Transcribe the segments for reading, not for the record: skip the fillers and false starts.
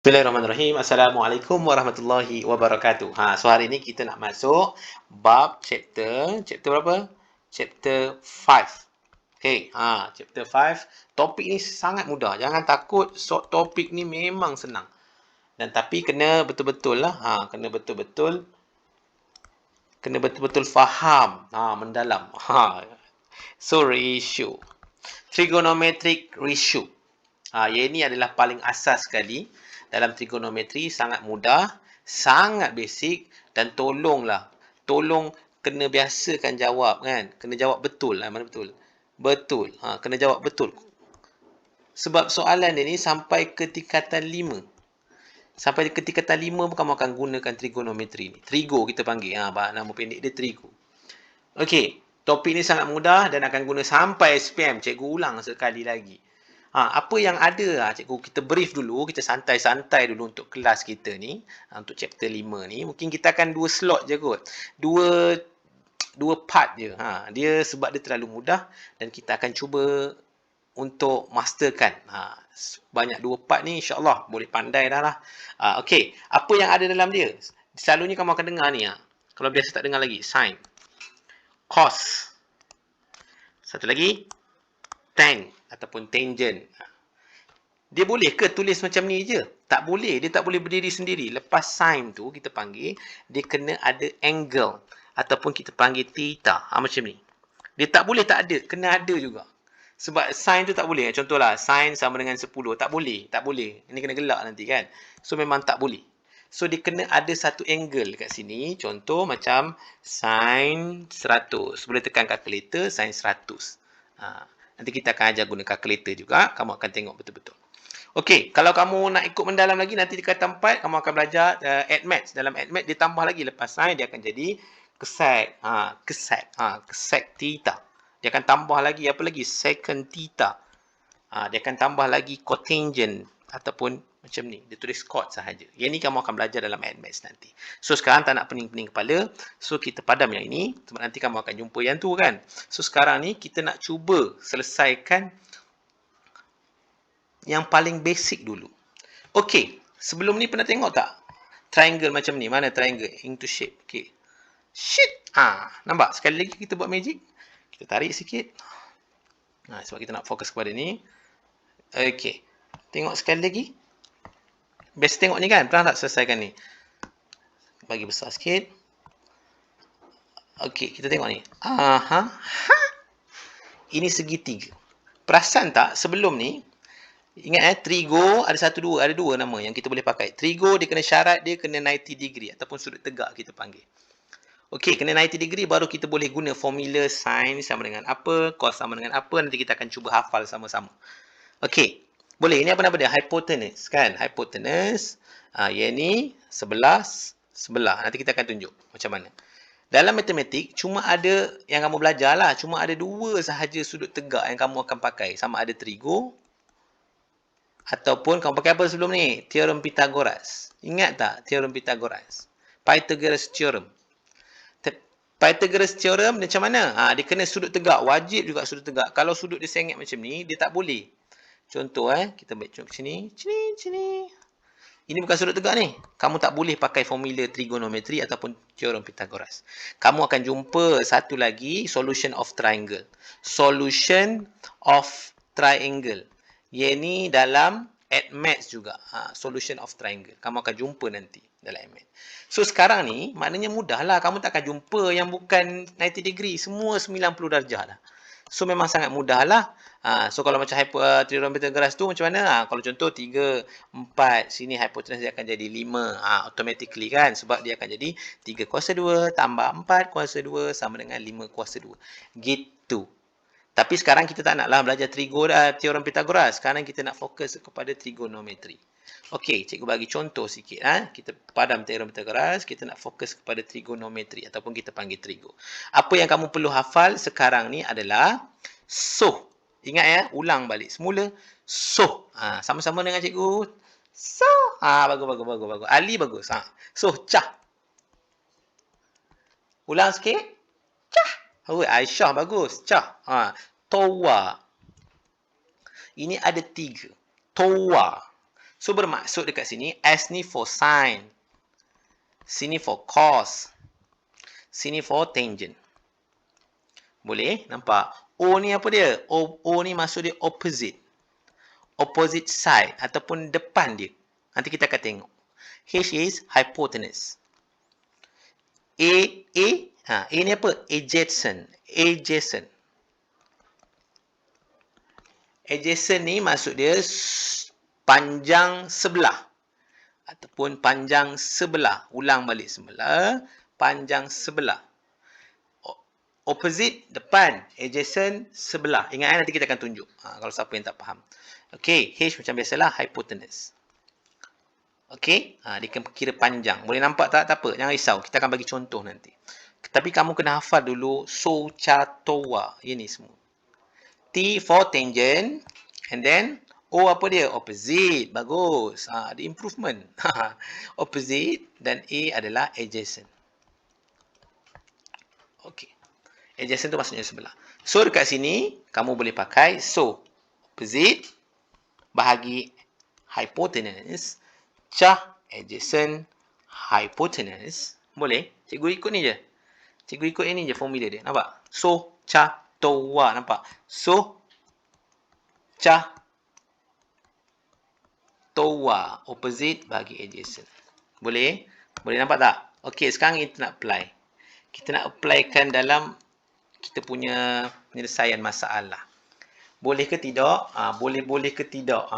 Bismillahirrahmanirrahim. Assalamualaikum warahmatullahi wabarakatuh. So hari ni kita nak masuk bab chapter berapa? Chapter 5. Okay, chapter 5. Topik ni sangat mudah. Jangan takut, topik ni memang senang. Dan tapi kena betul-betul lah. Kena betul-betul faham. Mendalam. So ratio. Trigonometric ratio. Yang ini adalah paling asas sekali dalam trigonometri, sangat mudah, sangat basic, dan tolong kena biasakan jawab kan. Kena jawab betul lah. Mana betul? Betul. Kena jawab betul. Sebab soalan dia ni sampai ke tingkatan 5. Sampai ke tingkatan 5 pun kamu akan gunakan trigonometri ni. Trigo kita panggil. Nama pendek dia trigo. Okey, topik ni sangat mudah dan akan guna sampai SPM. Cikgu ulang sekali lagi. Apa yang ada, cikgu kita brief dulu, kita santai-santai dulu untuk kelas kita ni, untuk chapter 5 ni. Mungkin kita akan 2 slot je kot. Dua part je. Dia sebab dia terlalu mudah dan kita akan cuba untuk masterkan. Banyak 2 part ni, insyaAllah boleh pandai dah lah. Okey, apa yang ada dalam dia? Selalunya kamu akan dengar ni. Kalau biasa tak dengar lagi, sin, cos. Satu lagi, tan ataupun tangent. Dia boleh ke tulis macam ni je? Tak boleh. Dia tak boleh berdiri sendiri. Lepas sin tu kita panggil, dia kena ada angle ataupun kita panggil theta. Macam ni. Dia tak boleh tak ada. Kena ada juga. Sebab sin tu tak boleh. Contohlah, sin sama dengan 10. Tak boleh. Tak boleh. Ini kena gelak nanti kan. So memang tak boleh. So dia kena ada satu angle kat sini. Contoh macam sin 100. Boleh tekan kalkulator sin 100. Nanti kita akan ajar guna kalkulator juga. Kamu akan tengok betul-betul. Okey, kalau kamu nak ikut mendalam lagi, nanti di kata 4, kamu akan belajar add maths. Dalam add maths, dia tambah lagi. Lepas sin, dia akan jadi kesek. Kesek theta. Dia akan tambah lagi, apa lagi? Secant theta. Dia akan tambah lagi cotangent. Ataupun macam ni. Dia tulis cot sahaja. Yang ni kamu akan belajar dalam add maths nanti. So, sekarang tak nak pening-pening kepala. So, kita padam yang ini. Sebab nanti kamu akan jumpa yang tu kan. So, sekarang ni kita nak cuba selesaikan yang paling basic dulu. Okey. Sebelum ni pernah tengok tak? Triangle macam ni. Mana triangle? Into shape. Okey. Shit. Nampak? Sekali lagi kita buat magic. Kita tarik sikit. Sebab kita nak fokus kepada ni. Okey. Tengok sekali lagi. Biasa tengok ni kan? Pernah tak selesaikan ni? Bagi besar sikit. Okey, kita tengok ni. Ini segitiga. Perasan tak sebelum ni? Ingat trigo ada 1, 2. Ada 2 nama yang kita boleh pakai. Trigo dia kena syarat dia kena 90 degree ataupun sudut tegak kita panggil. Okey, kena 90 degree baru kita boleh guna formula sin sama dengan apa, cos sama dengan apa. Nanti kita akan cuba hafal sama-sama. Okey. Boleh. Ini apa nama dia? Hypotenuse kan? Hypotenuse. Yang ni sebelah. Nanti kita akan tunjuk macam mana. Dalam matematik, cuma ada yang kamu belajar lah. Cuma ada 2 sahaja sudut tegak yang kamu akan pakai. Sama ada trigo. Ataupun kamu pakai apa sebelum ni? Teorem Pythagoras. Ingat tak teorem Pythagoras? Pythagoras theorem. Pythagoras theorem macam mana? Dia kena sudut tegak. Wajib juga sudut tegak. Kalau sudut dia sengit macam ni, dia tak boleh. Contoh kita baik contoh sini. Sini. Ini bukan sudut tegak ni. Kamu tak boleh pakai formula trigonometri ataupun teorem Pythagoras. Kamu akan jumpa satu lagi solution of triangle. Solution of triangle. Yang ni dalam add maths juga. Solution of triangle. Kamu akan jumpa nanti dalam add maths. So sekarang ni maknanya mudah lah. Kamu tak akan jumpa yang bukan 90 degree. Semua 90 darjah lah. So memang sangat mudah lah. So kalau macam teorem Pythagoras tu macam mana? Kalau contoh 3, 4. Sini hypotenuse dia akan jadi 5. Automatically kan. Sebab dia akan jadi 3 kuasa 2 tambah 4 kuasa 2 sama dengan 5 kuasa 2. Gitu. Tapi sekarang kita tak naklah belajar teorem Pythagoras. Sekarang kita nak fokus kepada trigonometri. Okey, cikgu bagi contoh sikit. Kita padam teorem Pythagoras, kita nak fokus kepada trigonometri ataupun kita panggil trigo. Apa yang kamu perlu hafal sekarang ni adalah soh. Ingat ya, ulang balik semula. Soh. Sama-sama dengan cikgu. Soh. Bagus. Ali bagus. Soh, cah. Ulang sikit. Cah. Aisyah bagus. Cah. Towa. Ini ada 3. Towa. So, bermaksud dekat sini, S ni for sine. Sini for cos. Sini for tangent. Boleh? Nampak? O ni apa dia? O ni maksud dia opposite. Opposite side ataupun depan dia. Nanti kita akan tengok. H is hypotenuse. A ni apa? Adjacent. Adjacent. Adjacent ni maksud dia panjang sebelah. Ataupun panjang sebelah. Ulang balik semula. Panjang sebelah. Opposite, depan. Adjacent, sebelah. Ingat nanti kita akan tunjuk. Kalau siapa yang tak faham. Okey, H macam biasalah, hypotenuse. Okey, dia kira panjang. Boleh nampak tak? Tak apa, jangan risau. Kita akan bagi contoh nanti. Tapi kamu kena hafal dulu so, cha, towa. Ini semua. T for tangent. And then, O apa dia? Opposite. Bagus. Ada improvement. Opposite. Dan A adalah adjacent. Okey. Adjacent tu maksudnya sebelah. So, dekat sini, kamu boleh pakai so. Opposite. Bahagi hypotenuse. Cah adjacent hypotenuse. Boleh? Cikgu ikut ni je. Cikgu ikut ini je formula dia. Nampak? So, cah, towa. Nampak? So, cah, towa. Opposite bagi adjacent. Boleh? Boleh nampak tak? Okey, sekarang kita nak apply. Kita nak applykan dalam kita punya penyelesaian masalah. Boleh ke tidak? Boleh ke tidak?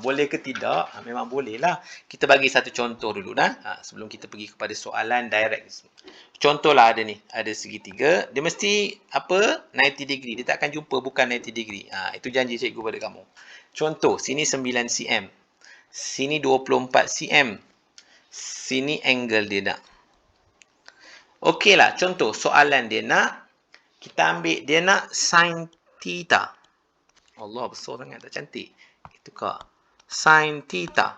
Boleh ke tidak? Memang boleh lah. Kita bagi satu contoh dulu dah. Sebelum kita pergi kepada soalan direct. Contohlah ada ni. Ada segitiga. Dia mesti apa? 90 degree. Dia tak akan jumpa bukan 90 degree. Itu janji cikgu pada kamu. Contoh. Sini 9 cm. Sini 24 cm. Sini angle dia nak. Okeylah. Contoh. Soalan dia nak. Kita ambil. Dia nak sin theta. Allah, besar sangat, tak cantik. Itu kak. Sin theta.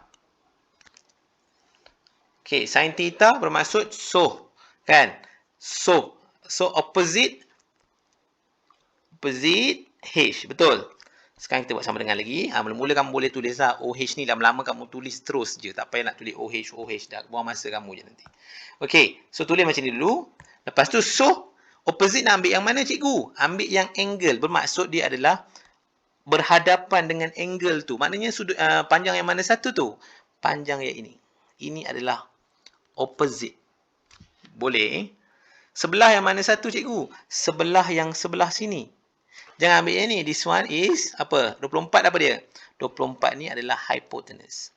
Okey, sin theta bermaksud so. Kan? So opposite H. Betul? Sekarang kita buat sama dengan lagi. Mula-mula kamu boleh tulis lah. OH ni lama-lama kamu tulis terus je. Tak payah nak tulis OH. Dah buang masa kamu je nanti. Okey, so tulis macam ni dulu. Lepas tu so, opposite nak ambil yang mana cikgu? Ambil yang angle. Bermaksud dia adalah berhadapan dengan angle tu. Maknanya sudut panjang yang mana satu tu? Panjang yang ini. Ini adalah opposite. Boleh? Sebelah yang mana satu cikgu? Sebelah yang sebelah sini. Jangan ambil yang ni. This one is apa? 24 apa dia? 24 ni adalah hypotenuse.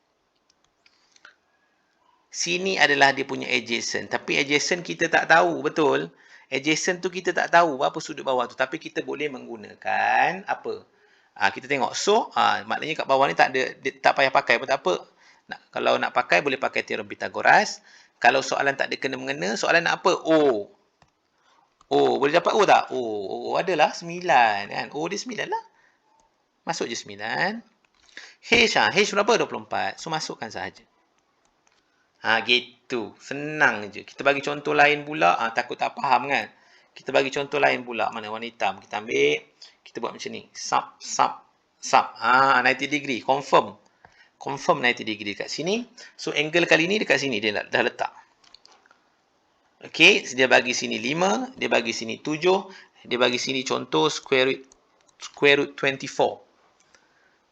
Sini adalah dia punya adjacent. Tapi adjacent kita tak tahu. Betul? Adjacent tu kita tak tahu apa sudut bawah tu. Tapi kita boleh menggunakan apa? Kita tengok. So, maknanya kat bawah ni tak payah pakai pun tak apa. Kalau nak pakai, boleh pakai teorem Pythagoras. Kalau soalan tak ada kena-mengena, soalan nak apa? O. Boleh dapat O tak? O adalah 9. Kan? O dia 9 lah. Masuk je 9. H berapa? 24. So, masukkan sahaja. Gitu. Senang je. Kita bagi contoh lain pula. Takut tak faham kan? Kita bagi contoh lain pula. Mana warna hitam? Kita ambil. Kita buat macam ni. Sub. 90 degree. Confirm 90 degree dekat sini. So, angle kali ni dekat sini. Dia dah letak. Okey. Dia bagi sini 5. Dia bagi sini 7. Dia bagi sini contoh square root 24.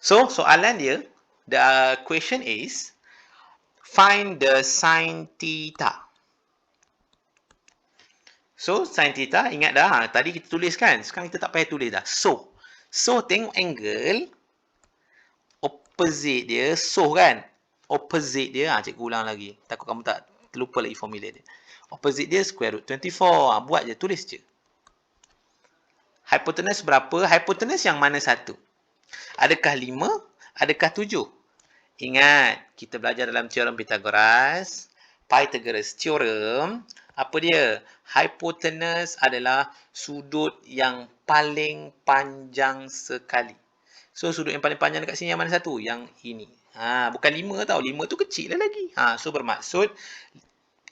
So, soalan dia. The question is. Find the sin theta. So, sin theta, ingat dah. Tadi kita tulis kan? Sekarang kita tak payah tulis dah. So, tengok angle. Opposite dia. So kan? Opposite dia. Cikgu ulang lagi. Takut kamu tak terlupa lagi formula dia. Opposite dia square root 24. Buat je. Tulis je. Hypotenuse berapa? Hypotenuse yang mana satu? Adakah 5? Adakah 7? Ingat. Kita belajar dalam teorem Pythagoras. Pythagoras theorem. Apa dia? Hypotenuse adalah sudut yang paling panjang sekali. So, sudut yang paling panjang dekat sini yang mana satu? Yang ini. Bukan 5 tau. 5 tu kecil lah lagi. So, bermaksud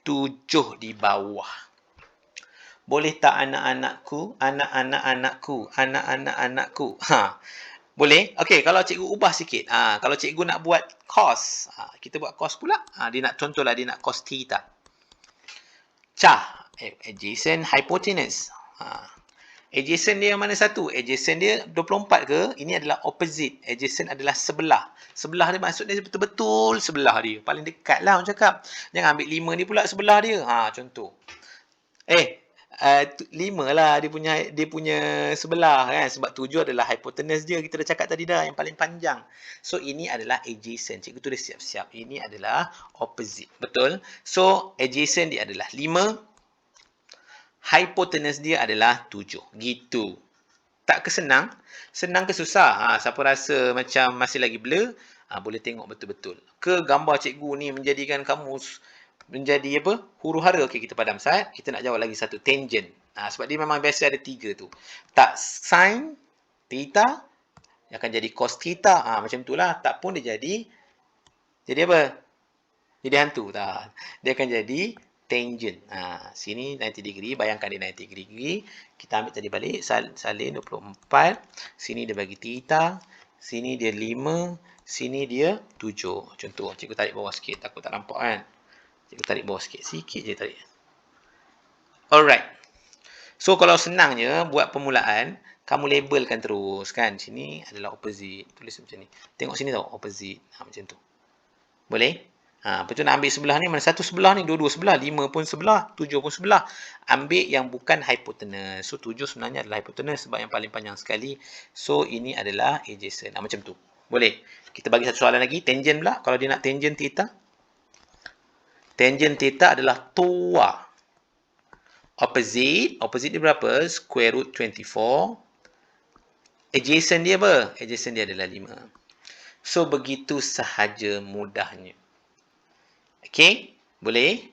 7 di bawah. Boleh tak anak-anakku? Anak-anak-anakku. Anak-anak-anakku. Boleh? Okey, kalau cikgu ubah sikit. Kalau cikgu nak buat cos, kita buat cos pula. Dia nak contohlah dia nak cos theta. Cah, adjacent hypotenuse. Adjacent dia yang mana satu? Adjacent dia 24 ke? Ini adalah opposite. Adjacent adalah sebelah. Sebelah dia maksud dia betul-betul sebelah dia. Paling dekat lah orang cakap. Jangan ambil 5 ni pula sebelah dia. Contoh. 5 lah dia punya sebelah kan, sebab 7 adalah hypotenuse dia, kita dah cakap tadi dah, yang paling panjang. So ini adalah adjacent. Cikgu tulis siap-siap. Ini adalah opposite. Betul? So adjacent dia adalah 5, hypotenuse dia adalah 7. Gitu. Tak ke senang? Senang ke susah? Siapa rasa macam masih lagi blur, boleh tengok betul-betul. Ke gambar cikgu ni menjadikan kamu menjadi apa? Huru-hara. Okey, kita padam sat. Kita nak jawab lagi satu. Tangent. Sebab dia memang biasa ada 3 tu. Tak sin theta akan jadi cos theta. Macam itulah. Tak pun dia jadi apa? Jadi hantu. Tak. Dia akan jadi tangent. Sini 90 degree. Bayangkan dia 90 degree. Kita ambil tadi balik. Salin 24. Sini dia bagi theta. Sini dia 5. Sini dia 7. Contoh. Cikgu tarik bawah sikit. Takut tak nampak kan? Cikgu tarik bawah sikit. Sikit je tarik. Alright. So, kalau senangnya buat permulaan, kamu labelkan terus kan. Sini adalah opposite. Tulis macam ni. Tengok sini tau. Opposite. Macam tu. Boleh? Lepas tu nak ambil sebelah ni. Mana satu sebelah ni? Dua-dua sebelah. 5 pun sebelah. 7 pun sebelah. Ambil yang bukan hypotenuse. So, 7 sebenarnya adalah hypotenuse sebab yang paling panjang sekali. So, ini adalah adjacent. Macam tu. Boleh? Kita bagi satu soalan lagi. Tangent pula. Kalau dia nak tangent theta. Tangent theta adalah TOA. Opposite dia berapa? Square root 24. Adjacent dia apa? Adjacent dia adalah 5. So, begitu sahaja mudahnya. Okey? Boleh?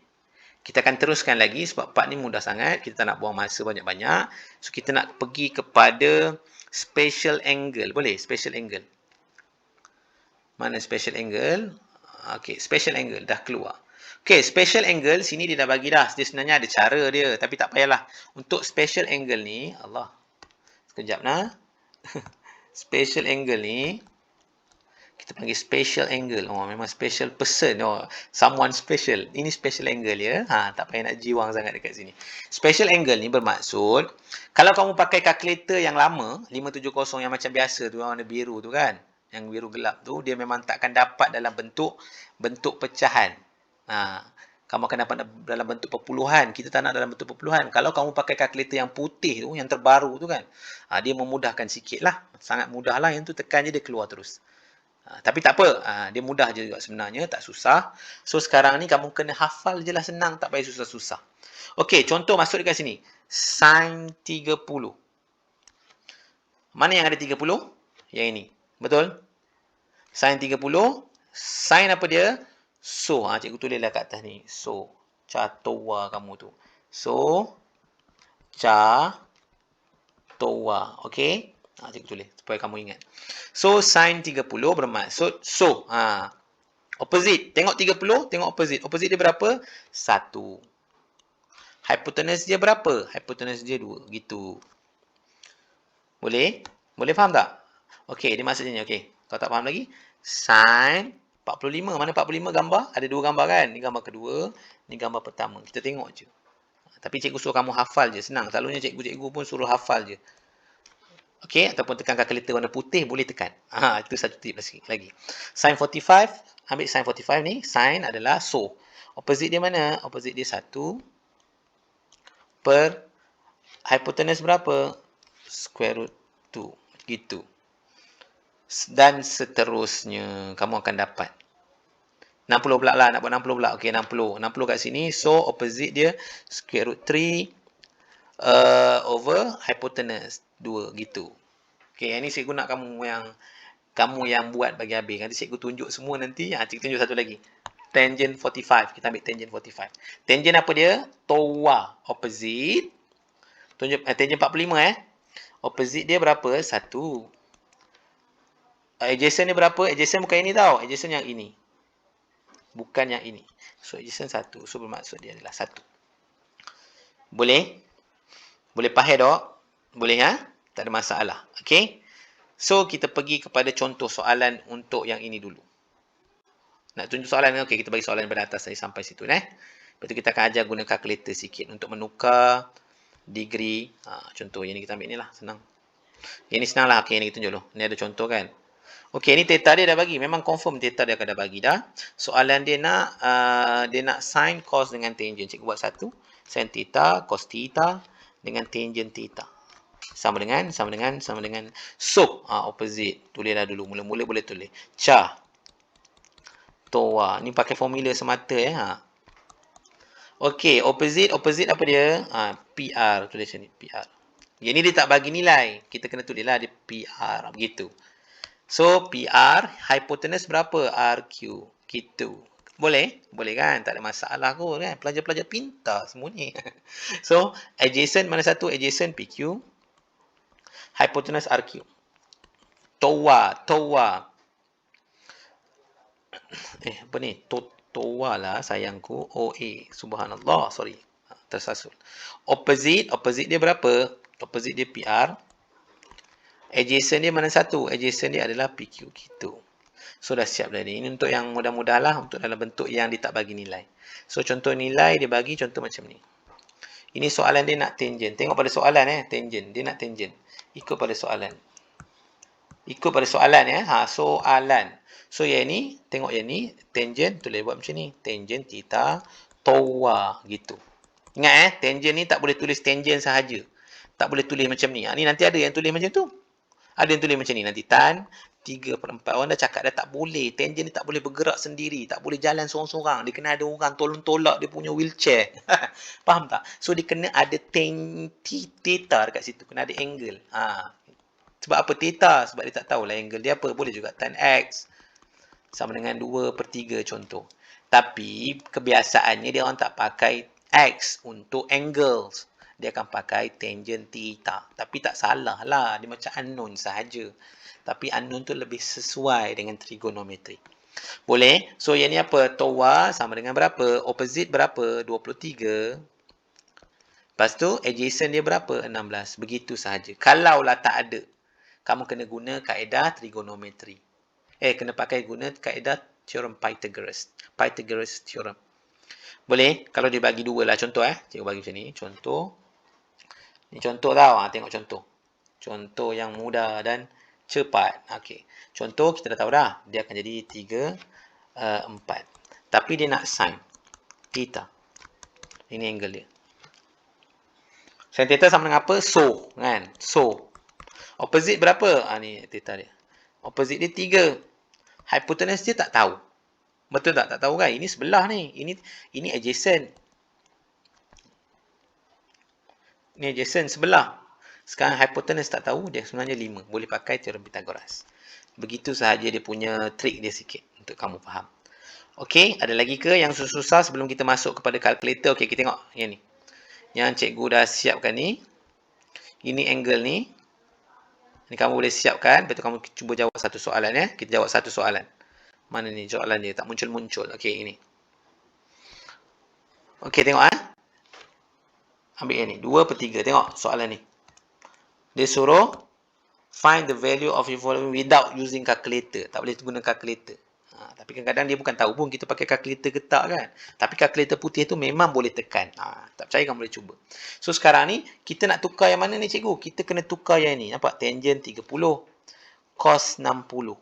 Kita akan teruskan lagi sebab part ni mudah sangat. Kita tak nak buang masa banyak-banyak. So, kita nak pergi kepada special angle. Boleh? Special angle. Mana special angle? Okey, special angle dah keluar. Okey, special angle sini dia dah bagi dah. Dia sebenarnya ada cara dia, tapi tak payahlah. Untuk special angle ni, Allah. Sekejap nah. Special angle ni kita panggil special angle. Memang special person. Someone special. Ini special angle ya. Tak payah nak jiwang sangat dekat sini. Special angle ni bermaksud kalau kamu pakai kalkulator yang lama, 570 yang macam biasa tu, warna biru tu kan. Yang biru gelap tu, dia memang takkan dapat dalam bentuk pecahan. Kamu akan dapat dalam bentuk perpuluhan. Kita tak nak dalam bentuk perpuluhan. Kalau kamu pakai kalkulator yang putih tu, yang terbaru tu kan, dia memudahkan sikit lah. Sangat mudah lah. Yang tu tekan je dia keluar terus. Tapi tak apa. Dia mudah je juga sebenarnya. Tak susah. So sekarang ni kamu kena hafal je lah, senang. Tak payah susah-susah. Okey, contoh masuk dekat sini. Sin 30. Mana yang ada 30? Yang ini. Betul? Sin 30. Sin apa dia? So, cikgu tulislah kat atas ni. So, catoa kamu tu. So, catoa. Okey? Cikgu tulis supaya kamu ingat. So, sin 30 bermaksud so. Opposite. Tengok 30, tengok opposite. Opposite dia berapa? 1. Hypotenuse dia berapa? Hypotenuse dia 2. Gitu. Boleh? Boleh faham tak? Okey, dia maksudnya okey. Kalau tak faham lagi, sin 45. Mana 45 gambar? Ada 2 gambar kan? Ni gambar kedua, ni gambar pertama. Kita tengok je. Tapi cikgu suruh kamu hafal je. Senang. Selalunya cikgu-cikgu pun suruh hafal je. Okey, ataupun tekan kalkulator warna putih boleh tekan. Itu satu tip lagi. Sin 45, ambil sin 45 ni. Sin adalah so. Opposite dia mana? Opposite dia 1 per hypotenuse berapa? Square root 2. Gitu. Dan seterusnya kamu akan dapat 60 pula lah, nak buat 60 pula. Okey, 60 kat sini. So opposite dia square root 3 over hypotenuse 2 gitu. Okey, yang ni cikgu nak kamu yang buat bagi habis. Nanti cikgu tunjuk semua nanti. Cikgu tunjuk satu lagi. Tangent 45. Kita ambil tangent 45. Tangent apa dia? TOA. Opposite. Tunjuk tangent 45 Opposite dia berapa? 1. Adjacent ni berapa? Adjacent bukan ini tau. Adjacent yang ini. Bukan yang ini. So, adjacent 1. So, bermaksud dia adalah 1. Boleh? Boleh faham tak? Boleh Tak ada masalah. Okay? So, kita pergi kepada contoh soalan untuk yang ini dulu. Nak tunjuk soalan ni, okey, kita bagi soalan pada atas tadi sampai situ. Lepas tu kita akan ajar guna kalkulator sikit untuk menukar degree. Contoh yang ni kita ambil ni lah, senang. Yang ni senang lah, okey, yang ni kita tunjuk dulu. Ni ada contoh kan. Okey, ni theta dia dah bagi. Memang confirm theta dia akan dah bagi dah. Soalan dia nak sin cos dengan tangent. Cikgu buat satu. Sin theta, cos theta dengan tangent theta. Sama dengan. So, opposite. Tulislah dulu. Mula-mula boleh tulis. Cha. Toa. Ni pakai formula semata Okey, opposite apa dia? PR. Tulis sini, PR. Yang ni dia tak bagi nilai. Kita kena tulislah dia PR. Begitu. So, PR, hypotenuse berapa? RQ. Gitu. Boleh? Boleh kan? Tak ada masalah kot kan? Pelajar-pelajar pintar semua ni. So, adjacent mana satu? Adjacent PQ. Hypotenuse RQ. Toa. Apa ni? Toa lah sayangku. OA. Subhanallah. Sorry. Tersasul. Opposite dia berapa? Opposite dia PR. Adjacent dia mana satu? Adjacent dia adalah PQ. Gitu. So, dah siap dah ni. Ini untuk yang mudah-mudah lah. Untuk dalam bentuk yang dia tak bagi nilai. So, contoh nilai dia bagi contoh macam ni. Ini soalan dia nak tangent. Tengok pada soalan tangent. Dia nak tangent. Ikut pada soalan. Soalan. So, yang ni. Tengok yang ni. Tangent. Tulis buat macam ni. Tangent theta. Toa. Gitu. Ingat tangent ni tak boleh tulis tangent sahaja. Tak boleh tulis macam ni. Ni nanti ada yang tulis macam tu. Ada yang tulis macam ni. Nanti tan 3/4. Orang dah cakap dah tak boleh. Tangent ni tak boleh bergerak sendiri. Tak boleh jalan seorang-seorang. Dia kena ada orang tolong-tolak dia punya wheelchair. Faham tak? So, dia kena ada theta dekat situ. Kena ada angle. Sebab apa theta? Sebab dia tak tahulah angle dia apa. Boleh juga tan X. Sama dengan 2/3 contoh. Tapi, kebiasaannya dia orang tak pakai X untuk angles. Dia akan pakai tangent theta. Tapi tak salah lah. Dia macam unknown sahaja. Tapi unknown tu lebih sesuai dengan trigonometri. Boleh? So, yang ni apa? Toa sama dengan berapa? Opposite berapa? 23. Lepas tu, adjacent dia berapa? 16. Begitu sahaja. Kalaulah tak ada, kamu kena guna kaedah trigonometri. Kena pakai guna kaedah teorem Pythagoras. Pythagoras theorem. Boleh? Kalau dia bagi dua lah. Contoh Cikgu bagi macam ni. Contoh. Ni contoh tau. Tengok contoh. Contoh yang mudah dan cepat. Okey. Contoh kita dah tahu dah. Dia akan jadi 3/4. Tapi dia nak sin theta. Ini angle dia. Sin theta sama dengan apa? So. Kan? So. Opposite berapa? Ni theta dia. Opposite dia 3. Hypotenuse dia tak tahu. Betul tak? Tak tahu kan? Ini sebelah ni. Ini adjacent. Ni adjacent sebelah. Sekarang hypotenuse tak tahu. Dia sebenarnya 5. Boleh pakai teorem Pythagoras. Begitu sahaja dia punya trik dia sikit. Untuk kamu faham. Okey. Ada lagi ke yang susah-susah sebelum kita masuk kepada kalkulator? Okey, kita tengok yang ni. Yang cikgu dah siapkan ni. Ini angle ni. Ni kamu boleh siapkan. Lepas tu kamu cuba jawab satu soalan Kita jawab satu soalan. Mana ni soalan dia? Tak muncul-muncul. Okey, ini. Okey, tengok Ambil yang ni. 2/3. Tengok soalan ni. Dia suruh find the value of the following without using calculator. Tak boleh guna calculator. Tapi kadang-kadang dia bukan tahu pun kita pakai calculator ke tak kan. Tapi calculator putih tu memang boleh tekan. Tak percaya kamu boleh cuba. So sekarang ni kita nak tukar yang mana ni cikgu? Kita kena tukar yang ni. Nampak? Tangent 30. Cos 60.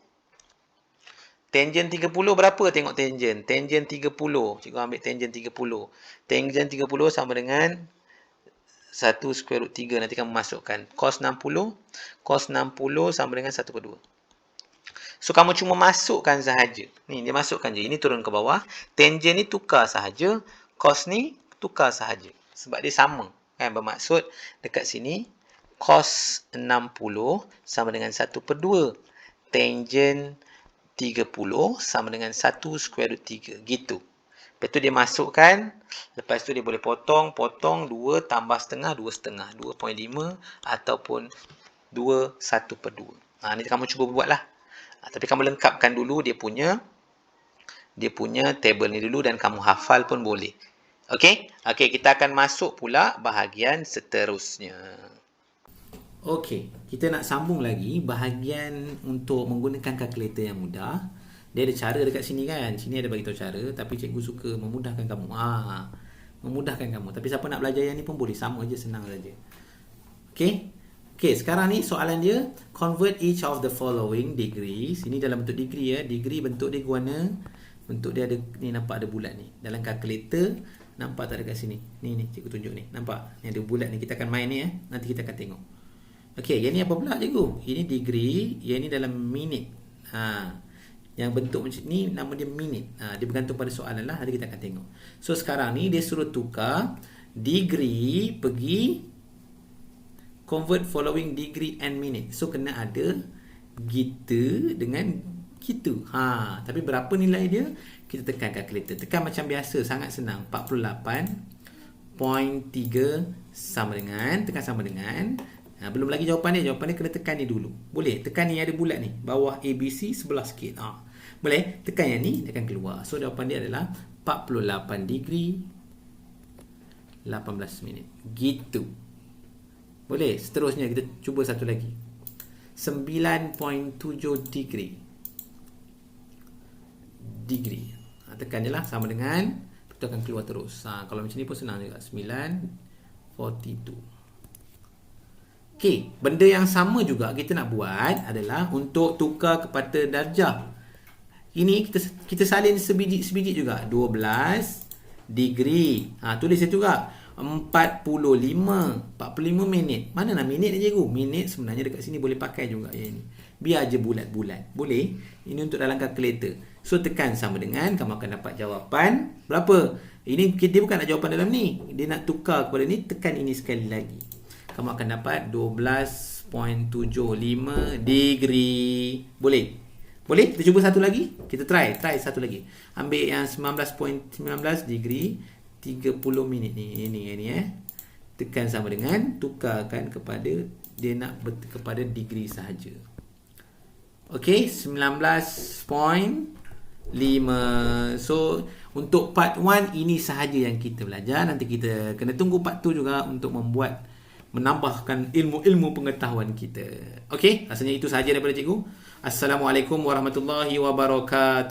Tangent 30 berapa? Tengok tangent. Tangent 30. Cikgu ambil tangent 30. Tangent 30 sama dengan 1 square root 3. Nanti kamu masukkan. Cos 60. Cos 60 sama dengan 1/2. So, kamu cuma masukkan sahaja. Ni, dia masukkan je. Ini turun ke bawah. Tangent ni tukar sahaja. Cos ni tukar sahaja. Sebab dia sama. Kan? Bermaksud dekat sini. Cos 60 sama dengan 1/2. Tangent 30 sama dengan 1 square root 3. Gitu. Lepas tu dia masukkan. Lepas tu dia boleh potong. 2 tambah setengah, 2 setengah. 2.5 ataupun 2 1/2. Ni kamu cuba buat lah. Tapi kamu lengkapkan dulu dia punya table ni dulu dan kamu hafal pun boleh. Okey? Okey, kita akan masuk pula bahagian seterusnya. Okey, kita nak sambung lagi bahagian untuk menggunakan kalkulator yang mudah. Dia ada cara dekat sini kan. Sini ada bagi tahu cara, tapi cikgu suka memudahkan kamu. Memudahkan kamu. Tapi siapa nak belajar yang ni pun boleh, sama je, senang saja. Okey. Okey, sekarang ni soalan dia, convert each of the following degrees. Ini dalam bentuk degree ya. Degree bentuk dia guna, bentuk dia ada ni, nampak ada bulat ni. Dalam kalkulator nampak tak dekat sini? Ni cikgu tunjuk ni. Nampak? Ni ada bulat ni. Kita akan main ni ya. Nanti kita akan tengok. Okey, yang ni apa pula cikgu? Ini degree, yang ni dalam minit. Yang bentuk macam ni nama dia minit. Dia bergantung pada soalan lah, nanti kita akan tengok. So sekarang ni dia suruh tukar degree pergi convert following degree and minute. So kena ada gitu dengan gitu. Tapi berapa nilai dia? Kita tekan kalkulator. Tekan macam biasa, sangat senang. 48.3 sama dengan, tekan sama dengan. Belum lagi jawapan dia. Jawapan dia kena tekan ni dulu. Boleh? Tekan ni ada bulat ni. Bawah ABC sebelah sikit. Boleh? Tekan yang ni, dia akan keluar. So jawapan dia adalah 48 degree 18 minit. Gitu. Boleh? Seterusnya kita cuba satu lagi. 9.7 degree. Tekan je lah, sama dengan, kita akan keluar terus. Kalau macam ni pun senang juga. 9.42. Okey, benda yang sama juga kita nak buat adalah untuk tukar kepada darjah. Ini kita salin sebiji juga. 12 degree. Tulis itu juga. 45 minit. Mana nak minit je cikgu? Minit sebenarnya dekat sini boleh pakai juga yang ini. Biar je bulat-bulat. Boleh? Ini untuk dalam kalkulator. So tekan sama dengan, kamu akan dapat jawapan berapa? Ini dia bukan nak jawapan dalam ni. Dia nak tukar kepada ni, tekan ini sekali lagi. Kamu akan dapat 12.75 degree. Boleh? Boleh? Kita cuba satu lagi. Kita try satu lagi. Ambil yang 19.19 degree 30 minit ni. Ini tekan sama dengan, tukarkan kepada, dia nak kepada degree sahaja. Okey, 19.5. So untuk part 1 ini sahaja yang kita belajar. Nanti kita kena tunggu part 2 juga untuk menambahkan ilmu-ilmu pengetahuan kita. Okey, rasanya itu sahaja daripada cikgu. Assalamualaikum warahmatullahi wabarakatuh.